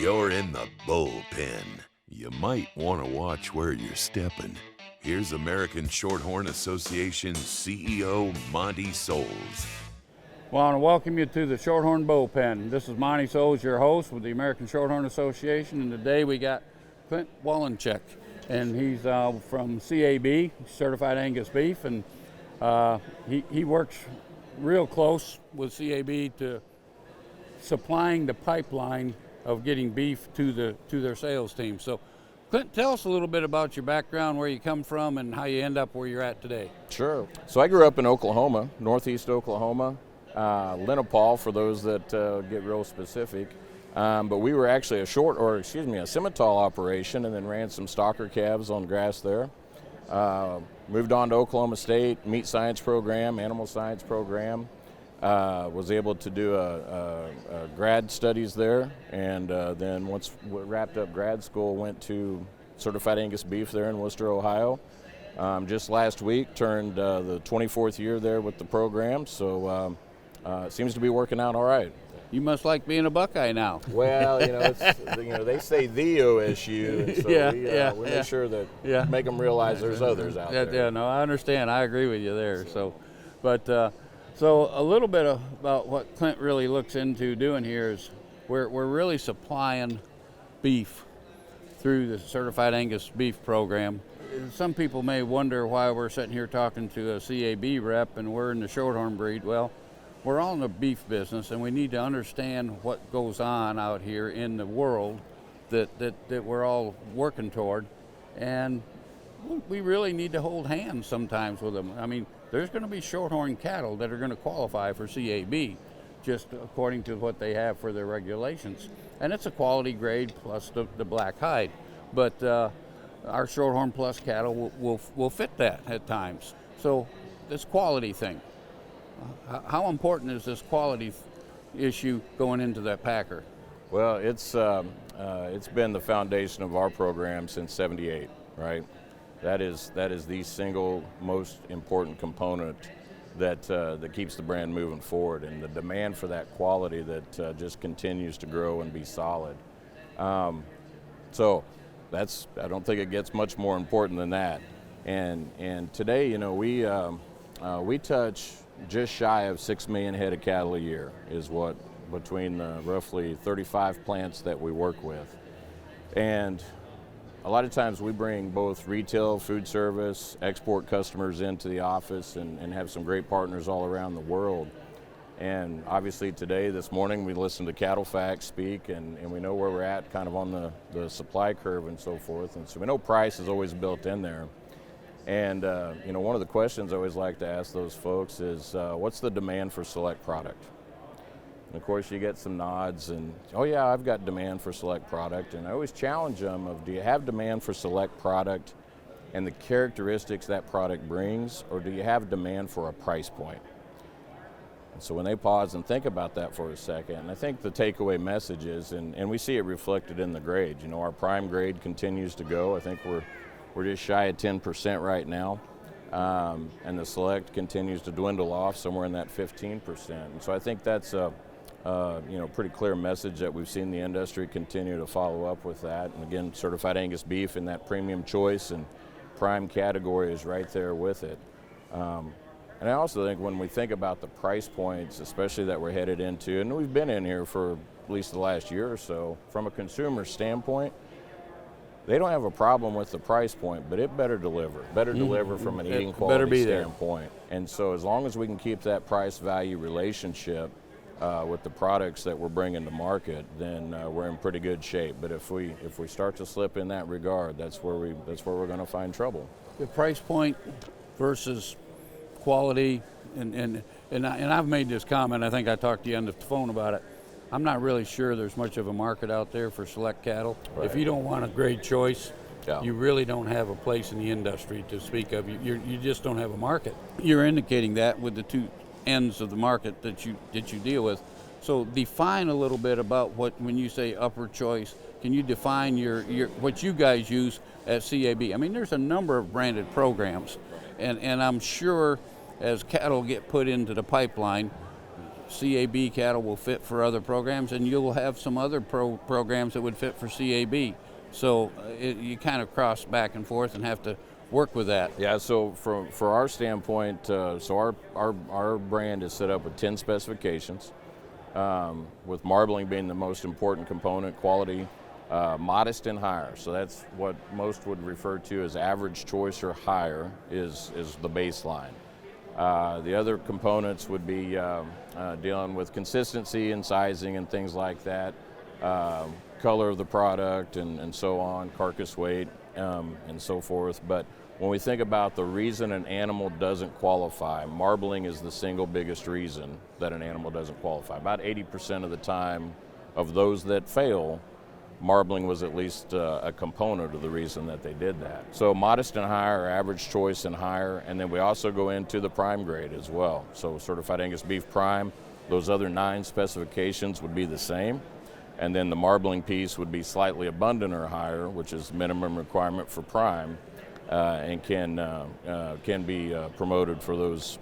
You're in the bullpen. You might want to watch where you're stepping. Here's American Shorthorn Association CEO Montie Soules. Well, I want to welcome you to the Shorthorn Bullpen. This is Montie Soules, your host with the American Shorthorn Association, and today we got Clint Walenciak, and he's from CAB, Certified Angus Beef, and he works real close with CAB to supplying the pipeline of getting beef to their sales team. So, Clint, tell us a little bit about your background, where you come from, and how you end up where you're at today. Sure. So I grew up in Oklahoma, northeast Oklahoma, Lenapaw for those that get real specific. But we were actually a Simmental operation, and then ran some stocker calves on grass there. Moved on to Oklahoma State, meat science program, animal science program. Was able to do a grad studies there, and then once we wrapped up grad school, went to Certified Angus Beef there in Worcester, Ohio. Just last week turned the 24th year there with the program, so it seems to be working out all right. You must like being a Buckeye now. Well, they say the OSU, and so we make sure that make them realize there's others out there. Yeah, no, I understand. I agree with you there. So a little bit about what Clint really looks into doing here is we're really supplying beef through the Certified Angus Beef program. Some people may wonder why we're sitting here talking to a CAB rep and we're in the Shorthorn breed. Well, we're all in the beef business, and we need to understand what goes on out here in the world that we're all working toward. And we really need to hold hands sometimes with them. I mean, there's going to be shorthorn cattle that are going to qualify for CAB, just according to what they have for their regulations. And it's a quality grade plus the black hide. But our Shorthorn Plus cattle will fit that at times. So this quality thing, how important is this quality issue going into that packer? Well, it's been the foundation of our program since '78, right? That is the single most important component that keeps the brand moving forward, and the demand for that quality that just continues to grow and be solid. So I don't think it gets much more important than that. And today, we touch just shy of 6 million head of cattle a year is what between the roughly 35 plants that we work with. And a lot of times we bring both retail, food service, export customers into the office and have some great partners all around the world. And obviously today, this morning, we listened to Cattle Facts speak, and we know where we're at kind of on the supply curve and so forth. And so we know price is always built in there. And one of the questions I always like to ask those folks is, what's the demand for select product? And of course, you get some nods and, oh yeah, I've got demand for select product. And I always challenge them of, do you have demand for select product and the characteristics that product brings, or do you have demand for a price point? And so when they pause and think about that for a second, and I think the takeaway message is, and we see it reflected in the grade, our prime grade continues to go. I think we're just shy of 10% right now. And the select continues to dwindle off somewhere in that 15%. And so I think that's a pretty clear message that we've seen the industry continue to follow up with that. And again, Certified Angus Beef in that premium choice and prime category is right there with it. And I also think when we think about the price points, especially that we're headed into, and we've been in here for at least the last year or so, from a consumer standpoint, they don't have a problem with the price point, but it better deliver. Deliver from an eating quality standpoint. And so as long as we can keep that price-value relationship with the products that we're bringing to market, then we're in pretty good shape. But if we start to slip in that regard, that's where we're going to find trouble. The price point versus quality, and I've made this comment. I think I talked to you on the phone about it. I'm not really sure there's much of a market out there for select cattle. Right. If you don't want a great choice, you really don't have a place in the industry to speak of. You just don't have a market. You're indicating that with the two ends of the market that you deal with. So define a little bit about when you say upper choice. Can you define your what you guys use at CAB? I mean, there's a number of branded programs, and I'm sure as cattle get put into the pipeline, CAB cattle will fit for other programs, and you'll have some other programs that would fit for CAB. So you kind of cross back and forth and have to work with that. Yeah, so for our standpoint, so our brand is set up with 10 specifications, with marbling being the most important component, quality, modest and higher. So that's what most would refer to as average choice or higher is the baseline. The other components would be dealing with consistency and sizing and things like that, color of the product and so on, carcass weight and so forth. But when we think about the reason an animal doesn't qualify, marbling is the single biggest reason that an animal doesn't qualify. About 80% of the time of those that fail, marbling was at least a component of the reason that they did that. So modest and higher, average choice and higher, and then we also go into the prime grade as well. So Certified Angus Beef Prime, those other 9 specifications would be the same. And then the marbling piece would be slightly abundant or higher, which is minimum requirement for prime, and can be promoted for those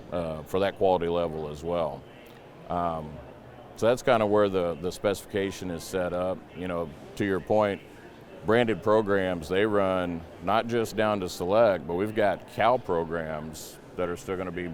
for that quality level as well. So that's kind of where the specification is set up. You know, to your point, branded programs, they run not just down to select, but we've got cow programs that are still going to be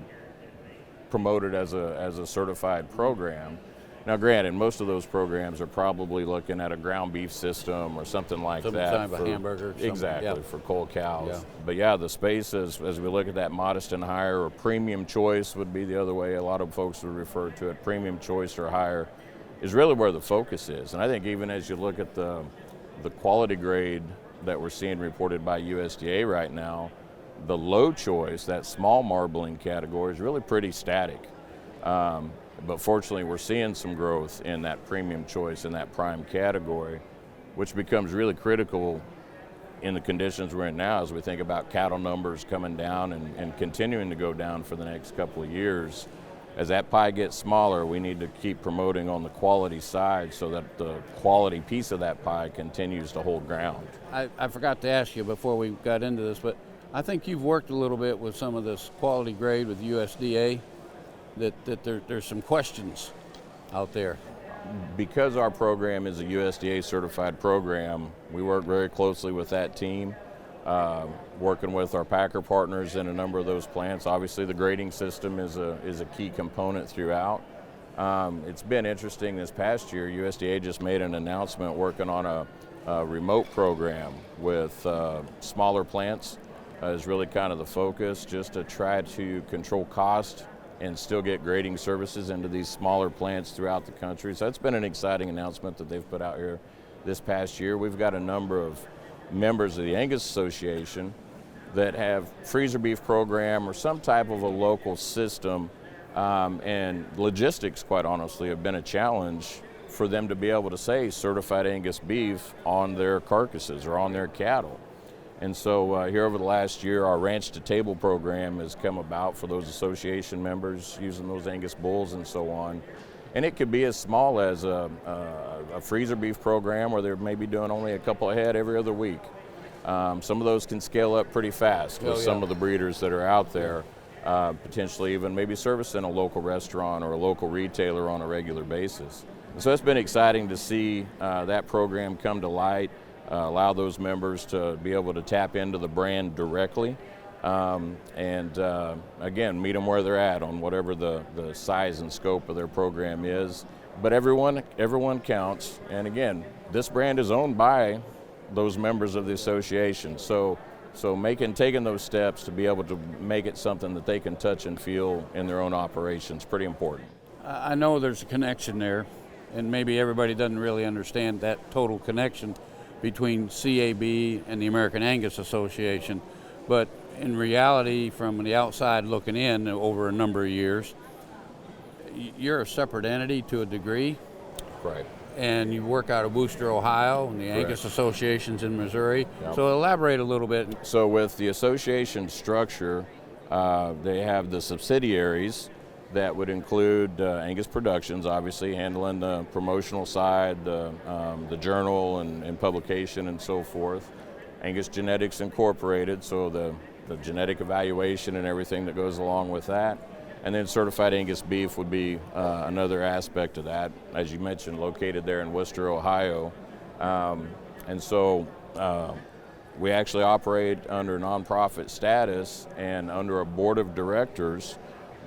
promoted as a certified program. Now, granted, most of those programs are probably looking at a ground beef system or something like Some that. kind of a hamburger. Exactly, Yeah. for cold cows. Yeah. But yeah, the space, as we look at that modest and higher, or premium choice would be the other way a lot of folks would refer to it, premium choice or higher, is really where the focus is. And I think even as you look at the quality grade that we're seeing reported by USDA right now, the low choice, that small marbling category, is really pretty static. But fortunately, we're seeing some growth in that premium choice in that prime category, which becomes really critical in the conditions we're in now as we think about cattle numbers coming down and continuing to go down for the next couple of years. As that pie gets smaller, we need to keep promoting on the quality side so that the quality piece of that pie continues to hold ground. I forgot to ask you before we got into this, but I think you've worked a little bit with some of this quality grade with USDA, that there's some questions out there. Because our program is a USDA certified program, we work very closely with that team, working with our packer partners in a number of those plants. Obviously, the grading system is a key component throughout. It's been interesting this past year. USDA just made an announcement working on a remote program with smaller plants is really kind of the focus, just to try to control cost and still get grading services into these smaller plants throughout the country. So that's been an exciting announcement that they've put out here this past year. We've got a number of members of the Angus Association that have freezer beef program or some type of a local system, and logistics, quite honestly, have been a challenge for them to be able to say certified Angus beef on their carcasses or on their cattle. And so here over the last year, our Ranch to Table program has come about for those association members using those Angus bulls and so on. And it could be as small as a freezer beef program where they're maybe doing only a couple of head every other week. Some of those can scale up pretty fast with some of the breeders that are out there, potentially even maybe servicing a local restaurant or a local retailer on a regular basis. And so it's been exciting to see that program come to light. Allow those members to be able to tap into the brand directly, and again, meet them where they're at on whatever the size and scope of their program is. But everyone counts, and again, this brand is owned by those members of the association. So taking those steps to be able to make it something that they can touch and feel in their own operations, pretty important. I know there's a connection there, and maybe everybody doesn't really understand that total connection between CAB and the American Angus Association. But in reality, from the outside looking in over a number of years, you're a separate entity to a degree. Right. And you work out of Wooster, Ohio, and the Angus Association's in Missouri. Yep. So elaborate a little bit. So with the association structure, they have the subsidiaries that would include Angus Productions, obviously handling the promotional side, the journal and publication and so forth. Angus Genetics Incorporated, so the genetic evaluation and everything that goes along with that. And then Certified Angus Beef would be another aspect of that, as you mentioned, located there in Worcester, Ohio. And so we actually operate under nonprofit status and under a board of directors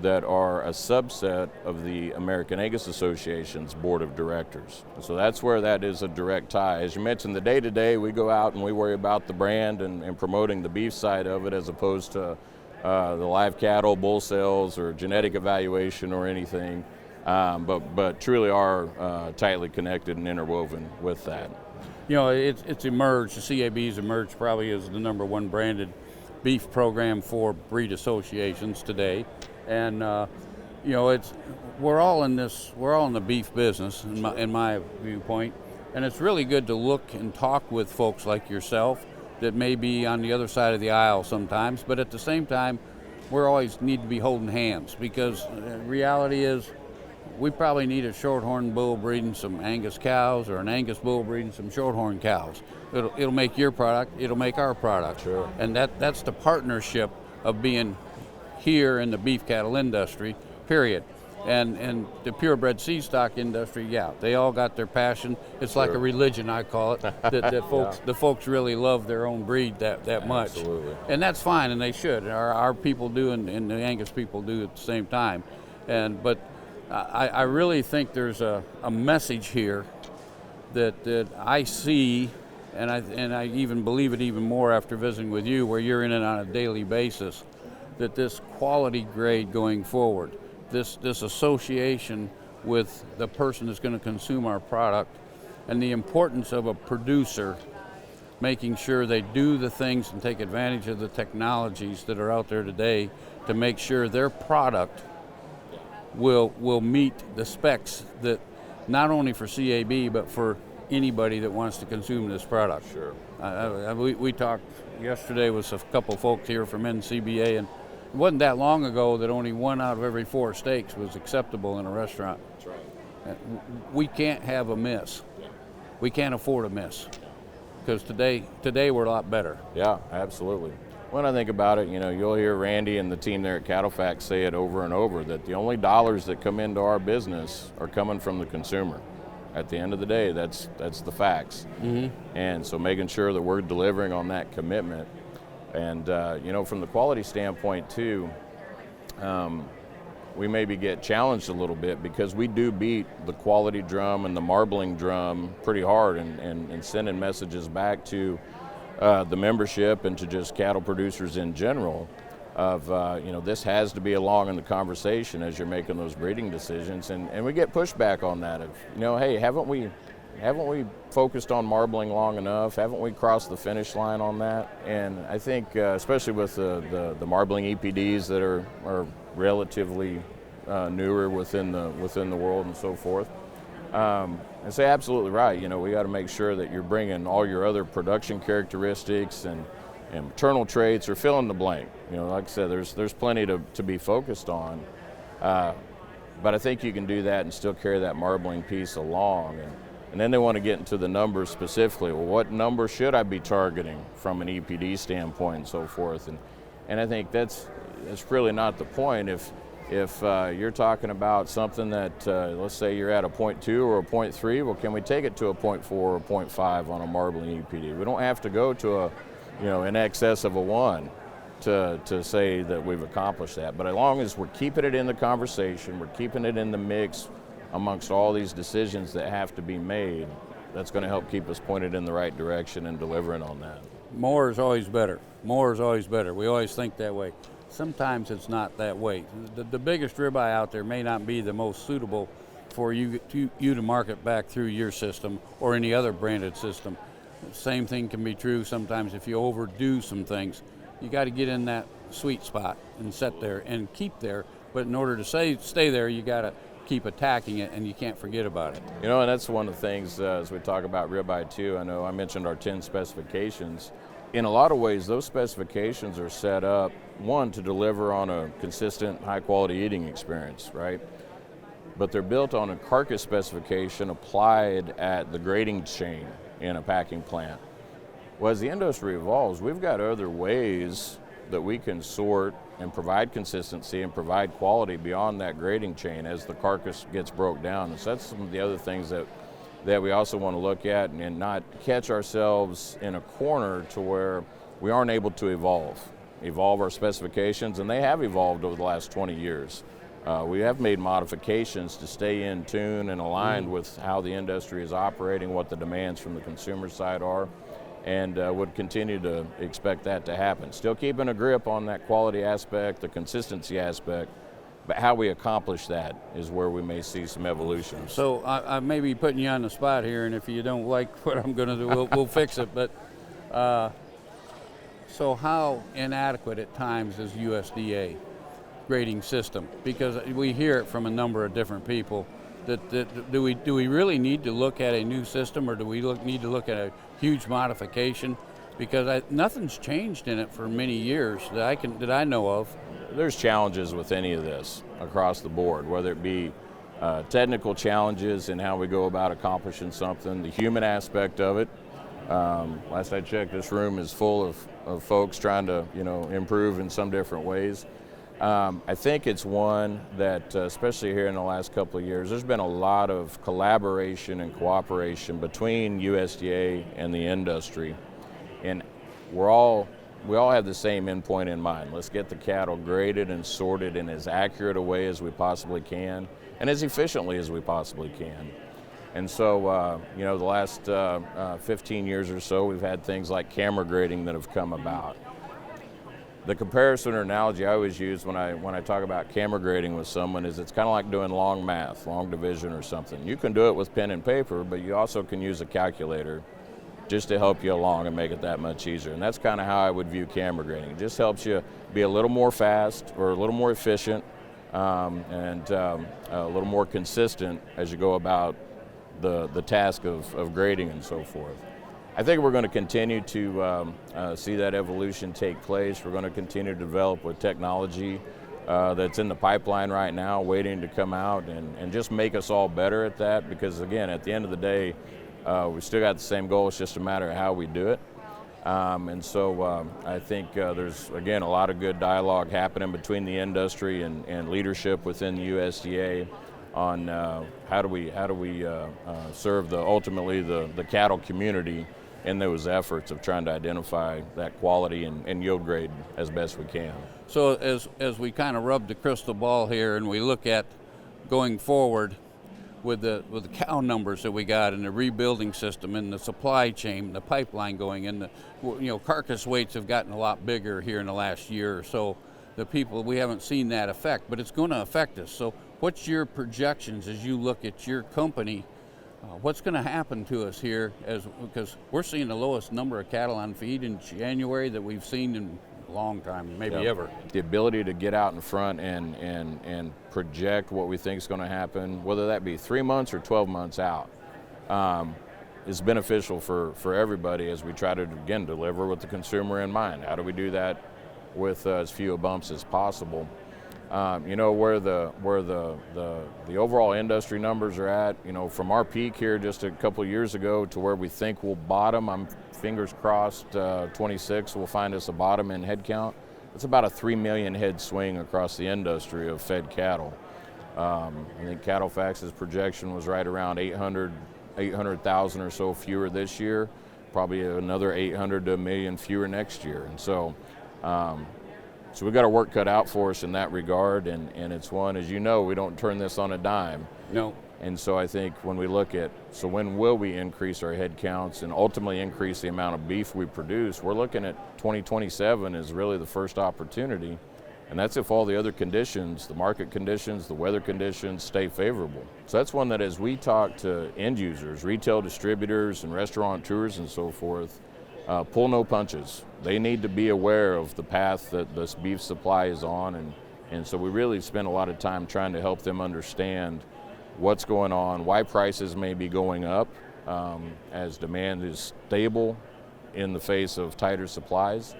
that are a subset of the American Angus Association's board of directors. So that's where that is a direct tie. As you mentioned, the day-to-day, we go out and we worry about the brand and promoting the beef side of it, as opposed to the live cattle, bull sales, or genetic evaluation or anything, but truly are tightly connected and interwoven with that. You know, it's emerged, the CAB's emerged probably as the #1 branded beef program for breed associations today. And you know, we're all in the beef business in my viewpoint, and it's really good to look and talk with folks like yourself that may be on the other side of the aisle sometimes, but at the same time, we always need to be holding hands, because the reality is we probably need a Shorthorn bull breeding some Angus cows, or an Angus bull breeding some Shorthorn cows. It'll make your product, it'll make our product. Sure. And that's the partnership of being here in the beef cattle industry, period. And the purebred seed stock industry, yeah, they all got their passion. It's like a religion, I call it. That folks, the folks really love their own breed that much. Absolutely. And that's fine, and they should. Our people do, and the Angus people do at the same time. But I really think there's a message here that I see, and I even believe it even more after visiting with you, where you're in it on a daily basis, that this quality grade going forward, this association with the person that's going to consume our product, and the importance of a producer making sure they do the things and take advantage of the technologies that are out there today to make sure their product will meet the specs that not only for CAB but for anybody that wants to consume this product. Sure. We talked yesterday with a couple folks here from NCBA, and it wasn't that long ago that only 1 out of every 4 steaks was acceptable in a restaurant. That's right. We can't have a miss. We can't afford a miss, because today we're a lot better. Yeah, absolutely. When I think about it, you know, you'll hear Randy and the team there at CattleFax say it over and over, that the only dollars that come into our business are coming from the consumer. At the end of the day, that's the facts. Mm-hmm. And so making sure that we're delivering on that commitment. And, you know, from the quality standpoint, too, we maybe get challenged a little bit, because we do beat the quality drum and the marbling drum pretty hard, and sending messages back to the membership and to just cattle producers in general of, you know, this has to be along in the conversation as you're making those breeding decisions. And we get pushback on that of, you know, hey, haven't we focused on marbling long enough? Haven't we crossed the finish line on that? And I think, especially with the marbling EPDs that are relatively newer within the world and so forth, I say absolutely right. You know, we got to make sure that you're bringing all your other production characteristics and maternal traits, or fill in the blank. You know, like I said, there's plenty to be focused on. But I think you can do that and still carry that marbling piece along. And then they want to get into the numbers specifically. Well, what number should I be targeting from an EPD standpoint and so forth? And I think that's really not the point. If you're talking about something that, let's say you're at a 0.2 or a 0.3, well, can we take it to a 0.4 or 0.5 on a marbling EPD? We don't have to go to in excess of a 1 to say that we've accomplished that. But as long as we're keeping it in the conversation, we're keeping it in the mix amongst all these decisions that have to be made, that's going to help keep us pointed in the right direction and delivering on that. More is always better. More is always better. We always think that way. Sometimes it's not that way. The biggest ribeye out there may not be the most suitable for you to market back through your system or any other branded system. Same thing can be true sometimes if you overdo some things. You got to get in that sweet spot and sit there and keep there. But in order to stay there, you got to keep attacking it, and you can't forget about it. You know, and that's one of the things as we talk about ribeye too. I know I mentioned our 10 specifications. In a lot of ways, those specifications are set up, one, to deliver on a consistent, high-quality eating experience, right? But they're built on a carcass specification applied at the grading chain in a packing plant. Well, as the industry evolves, we've got other ways that we can sort and provide consistency and provide quality beyond that grading chain as the carcass gets broke down. And so that's some of the other things that we also want to look at, and not catch ourselves in a corner to where we aren't able to evolve our specifications, and they have evolved over the last 20 years. We have made modifications to stay in tune and aligned with how the industry is operating, what the demands from the consumer side are, and would continue to expect that to happen. Still keeping a grip on that quality aspect, the consistency aspect, but how we accomplish that is where we may see some evolution. So I may be putting you on the spot here, and if you don't like what I'm going to do, we'll fix it. But so how inadequate at times is USDA grading system? Because we hear it from a number of different people. Do we really need to look at a new system, or do we need to look at a huge modification? Because nothing's changed in it for many years that I know of. There's challenges with any of this across the board, whether it be technical challenges in how we go about accomplishing something, the human aspect of it. Last I checked, this room is full of folks trying to improve in some different ways. I think it's one that, especially here in the last couple of years, there's been a lot of collaboration and cooperation between USDA and the industry, and we all have the same endpoint in mind. Let's get the cattle graded and sorted in as accurate a way as we possibly can, and as efficiently as we possibly can. And so, the last 15 years or so, we've had things like camera grading that have come about. The comparison or analogy I always use when I talk about camera grading with someone is it's kind of like doing long math, long division or something. You can do it with pen and paper, but you also can use a calculator just to help you along and make it that much easier. And that's kind of how I would view camera grading. It just helps you be a little more fast or a little more efficient and a little more consistent as you go about the task of grading and so forth. I think we're going to continue to see that evolution take place. We're going to continue to develop with technology that's in the pipeline right now, waiting to come out and just make us all better at that, because again, at the end of the day, we still got the same goal. It's just a matter of how we do it. And so I think there's, again, a lot of good dialogue happening between the industry and leadership within the USDA on how do we serve ultimately the cattle community in those efforts of trying to identify that quality and yield grade as best we can. So as we kind of rub the crystal ball here and we look at going forward with the cow numbers that we got and the rebuilding system and the supply chain, the pipeline going in, carcass weights have gotten a lot bigger here in the last year or so. We haven't seen that effect, but it's going to affect us. So what's your projections as you look at your company? What's going to happen to us here because we're seeing the lowest number of cattle on feed in January that we've seen in a long time, maybe ever. The ability to get out in front and project what we think is going to happen, whether that be 3 months or 12 months out, is beneficial for everybody as we try to, again, deliver with the consumer in mind. How do we do that with as few bumps as possible? Where the overall industry numbers are at, from our peak here just a couple of years ago to where we think we'll bottom, I'm fingers crossed 26 will find us a bottom in head count. It's about a 3 million head swing across the industry of fed cattle. I think CattleFax's projection was right around 800,000 or so fewer this year, probably another 800 to 1 million fewer next year. And so we've got our work cut out for us in that regard, and it's one, as you know, we don't turn this on a dime. No. And so I think when we look at, so when will we increase our head counts and ultimately increase the amount of beef we produce, we're looking at 2027 as really the first opportunity, and that's if all the other conditions, the market conditions, the weather conditions stay favorable. So that's one that as we talk to end users, retail distributors and restaurateurs and so forth, pull no punches. They need to be aware of the path that this beef supply is on, and so we really spend a lot of time trying to help them understand what's going on, why prices may be going up as demand is stable in the face of tighter supplies,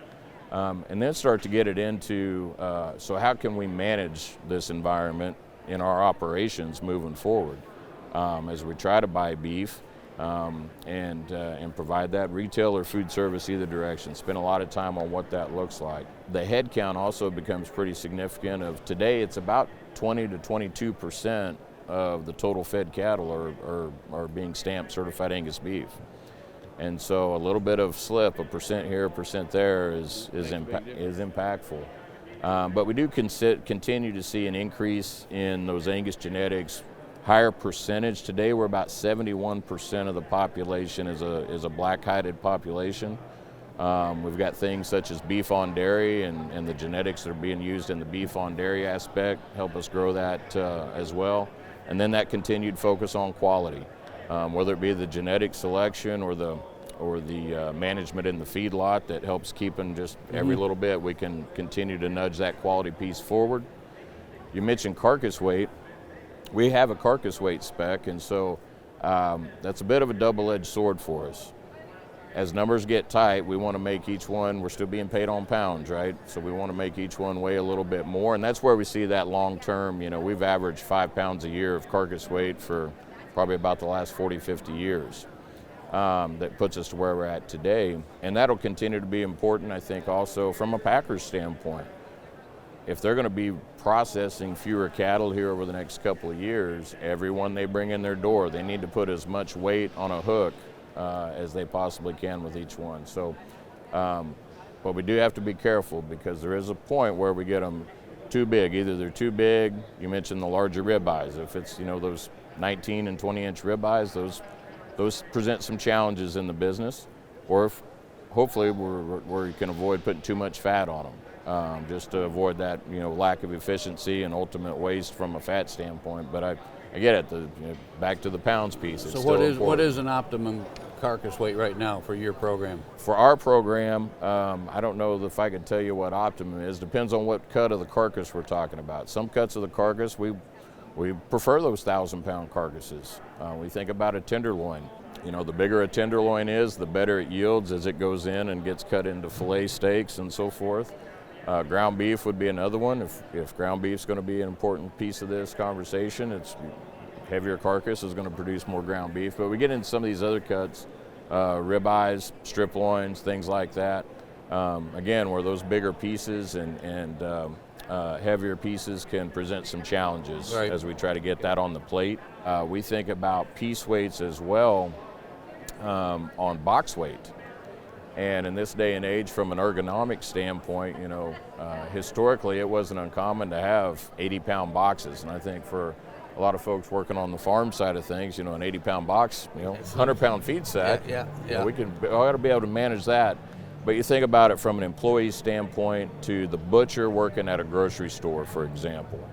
and then start to get it into, so how can we manage this environment in our operations moving forward as we try to buy beef and provide that retail or food service either direction. Spend a lot of time on what that looks like. The head count also becomes pretty significant. Of today, it's about 20 to 22% of the total fed cattle are being stamped certified Angus beef. And so a little bit of slip, a percent here, a percent there is impactful. But we do continue to see an increase in those Angus genetics, higher percentage. Today we're about 71% of the population is a black-hided population. We've got things such as beef on dairy and the genetics that are being used in the beef on dairy aspect help us grow that as well. And then that continued focus on quality, whether it be the genetic selection or the management in the feedlot that helps keeping just every little bit we can continue to nudge that quality piece forward. You mentioned carcass weight. We have a carcass weight spec, and so that's a bit of a double-edged sword for us. As numbers get tight, we want to make each one, we're still being paid on pounds, right? So we want to make each one weigh a little bit more, and that's where we see that long term. We've averaged 5 pounds a year of carcass weight for probably about the last 40, 50 years. That puts us to where we're at today, and that'll continue to be important, I think, also from a packer's standpoint. If they're going to be processing fewer cattle here over the next couple of years, everyone they bring in their door, they need to put as much weight on a hook as they possibly can with each one. So, but we do have to be careful, because there is a point where we get them too big. Either they're too big, you mentioned the larger ribeyes. If it's, those 19 and 20-inch ribeyes, those present some challenges in the business, or if hopefully where you can avoid putting too much fat on them, just to avoid that lack of efficiency and ultimate waste from a fat standpoint. But I get it. Back to the pounds piece. It's so still what is an optimum carcass weight right now for your program? For our program, I don't know if I could tell you what optimum is. Depends on what cut of the carcass we're talking about. Some cuts of the carcass we prefer those 1,000-pound carcasses. We think about a tenderloin. The bigger a tenderloin is, the better it yields as it goes in and gets cut into fillet steaks and so forth. Ground beef would be another one. If ground beef is going to be an important piece of this conversation, it's heavier carcass is going to produce more ground beef. But we get into some of these other cuts, ribeyes, strip loins, things like that. Again, where those bigger pieces and heavier pieces can present some challenges as we try to get that on the plate. We think about piece weights as well on box weight. And in this day and age, from an ergonomic standpoint, historically it wasn't uncommon to have 80-pound boxes. And I think for a lot of folks working on the farm side of things, an 80-pound box, 100-pound feed sack, we ought to be able to manage that. But you think about it from an employee standpoint to the butcher working at a grocery store, for example.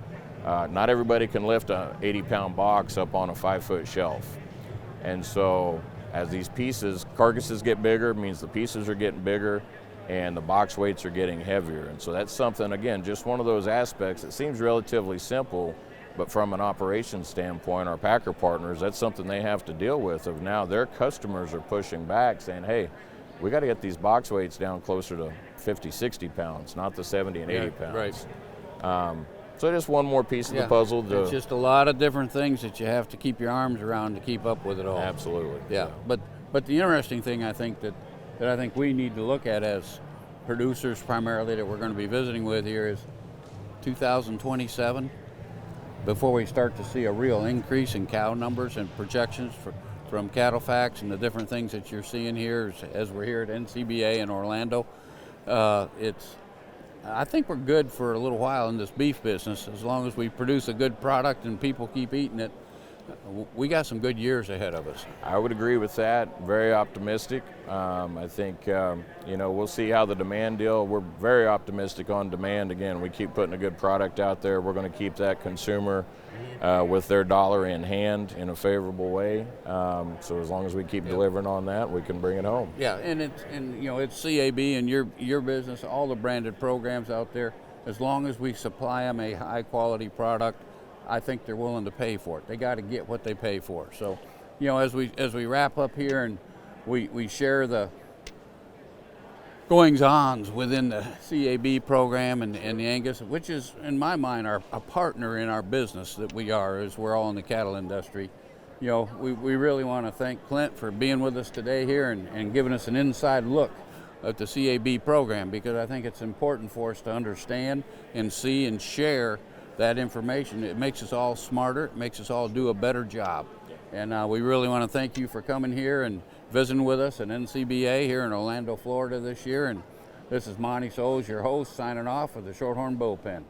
Not everybody can lift a 80-pound box up on a 5-foot shelf. And so as these carcasses get bigger, it means the pieces are getting bigger and the box weights are getting heavier. And so that's something, again, just one of those aspects that seems relatively simple, but from an operations standpoint, our packer partners, that's something they have to deal with. Of now their customers are pushing back saying, hey, we got to get these box weights down closer to 50, 60 pounds, not the 70 and 80 pounds. Right. So just one more piece of the puzzle. It's just a lot of different things that you have to keep your arms around to keep up with it all. Absolutely. Yeah. But the interesting thing I think that I think we need to look at as producers primarily that we're going to be visiting with here is 2027, before we start to see a real increase in cow numbers and projections from Cattle Facts and the different things that you're seeing here as we're here at NCBA in Orlando. I think we're good for a little while in this beef business. As long as we produce a good product and people keep eating it, we got some good years ahead of us. I would agree with that. Very optimistic. I think, we'll see how the demand deal. We're very optimistic on demand. Again, we keep putting a good product out there. We're going to keep that consumer with their dollar in hand in a favorable way. So as long as we keep delivering on that, we can bring it home. Yeah, and it's CAB and your business, all the branded programs out there. As long as we supply them a high quality product, I think they're willing to pay for it. They got to get what they pay for. So, as we wrap up here and we share the goings-ons within the CAB program and the Angus, which is, in my mind, a partner in our business that we are, as we're all in the cattle industry. we really want to thank Clint for being with us today here and giving us an inside look at the CAB program, because I think it's important for us to understand and see and share that information. It makes us all smarter. It makes us all do a better job. And we really want to thank you for coming here and visiting with us at NCBA here in Orlando, Florida this year. And this is Montie Soules, your host, signing off with the Shorthorn Bullpen.